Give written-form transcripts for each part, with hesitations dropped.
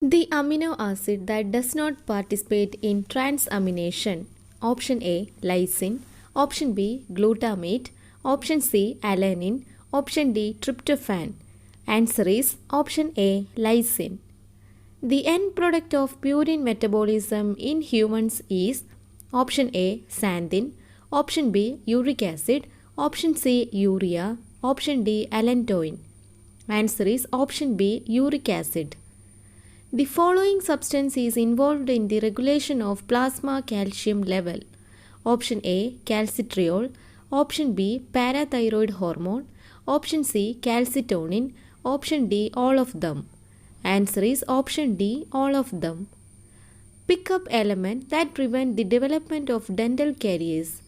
The amino acid that does not participate in transamination. Option A lysine, option B glutamate, option C alanine, option D tryptophan. Answer is option A lysine. The end product of purine metabolism in humans is option A xanthin, option B uric acid, option C urea, option D allantoin. Answer is option B uric acid. The following substance is involved in the regulation of plasma calcium level. Option A calcitriol, option B parathyroid hormone, option C calcitonin, option D all of them. Answer is option D all of them. Pickup element that prevent the development of dental caries.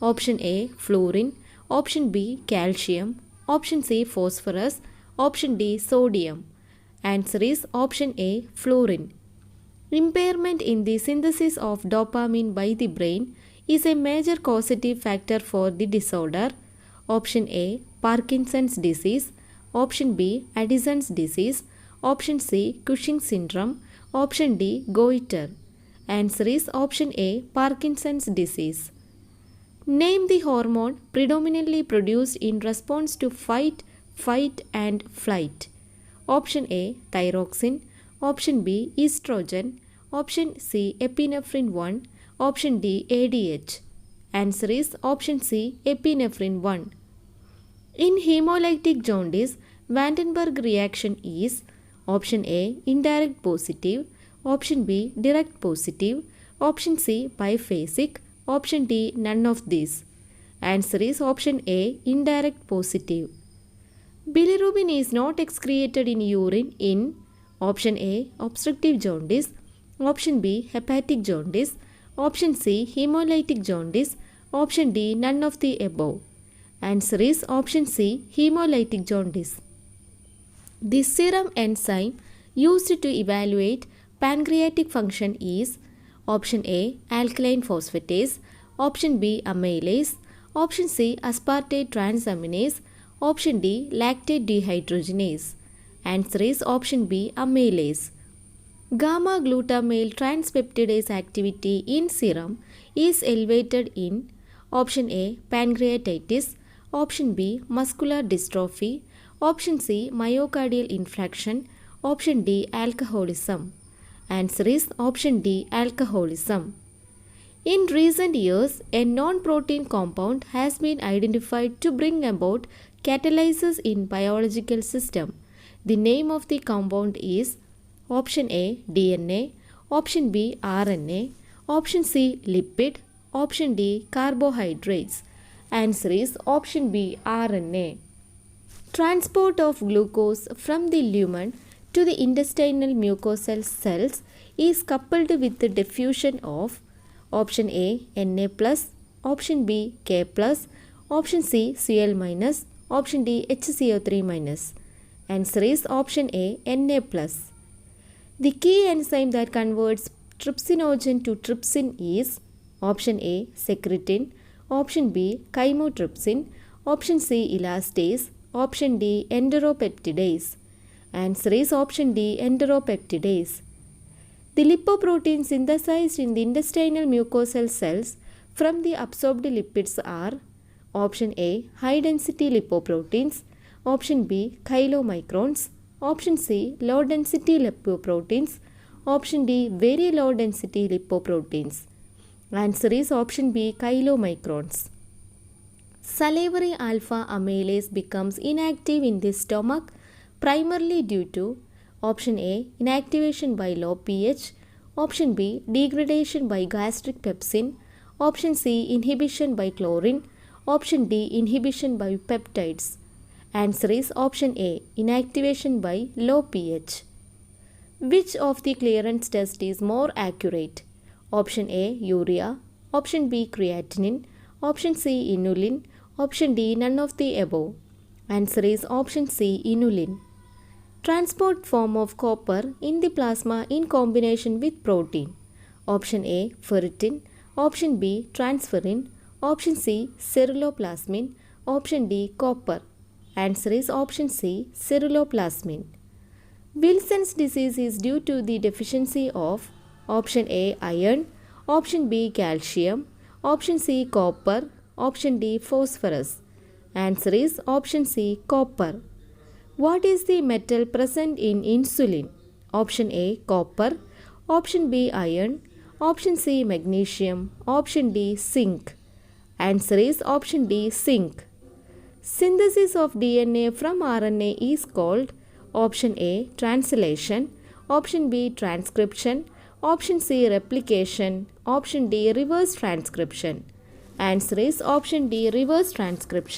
Option A fluorine, option B calcium, option C phosphorus, option D sodium. Answer is option A fluorine. Impairment in the synthesis of dopamine by the brain is a major causative factor for the disorder. Option A Parkinson's disease, option B Addison's disease, option C Cushing syndrome, option D goiter. Answer is option A Parkinson's disease. Name the hormone predominantly produced in response to fight, and flight. Option A thyroxine, option B estrogen, option C epinephrine 1, option D ADH. Answer is option C epinephrine 1. In hemolytic jaundice, Vandenberg reaction is option A indirect positive, option B direct positive, option C biphasic, option D none of these. Answer is option A indirect positive. Bilirubin is not excreted in urine in option A obstructive jaundice, option B hepatic jaundice, option C hemolytic jaundice, option D none of the above. Answer is option C hemolytic jaundice. The serum enzyme used to evaluate pancreatic function is option A alkaline phosphatase, option B amylase, option C aspartate transaminase, option D lactate dehydrogenase. Answer is option B amylase. Gamma glutamyl transpeptidase activity in serum is elevated in option A pancreatitis, option B muscular dystrophy, option C myocardial infarction, option D alcoholism. Answer is option D alcoholism. In recent years, a non-protein compound has been identified to bring about catalysis in biological system. The name of the compound is option A DNA, option B RNA, option C lipid, option D carbohydrates. Answer is option B RNA. Transport of glucose from the lumen to the intestinal mucosal cells is coupled with the diffusion of option A Na+, option B K+, option C Cl-, option D HCO3-. Answer is option A Na+. The key enzyme that converts trypsinogen to trypsin is option A secretin, option B chymotrypsin, option C elastase, option D enteropeptidase. Answer is option D enteropeptidase. The lipoproteins synthesized in the intestinal mucosal cells from the absorbed lipids are option A high density lipoproteins, option B chylomicrons, option C low density lipoproteins, option D very low density lipoproteins. Answer is option B chylomicrons. Salivary alpha amylase becomes inactive in the stomach primarily due to option A inactivation by low pH, option B degradation by gastric pepsin, option C inhibition by chlorine, option D inhibition by peptides. Answer is option A inactivation by low pH. Which of the clearance test is more accurate? Option A urea, option B creatinine, option C inulin, option D none of the above. Answer is option C inulin. Transport form of copper in the plasma in combination with protein. Option A ferritin, option B transferrin, option C ceruloplasmin, option D copper. Answer is option C ceruloplasmin. Wilson's disease is due to the deficiency of option A iron, option B calcium, option C copper, option D phosphorus. Answer is option C copper. What is the metal present in insulin? Option A copper, option B iron, option C magnesium, option D zinc. Answer is option D zinc. Synthesis of DNA from RNA is called option A translation, option B transcription, option C replication, option D reverse transcription. Answer is option D reverse transcription.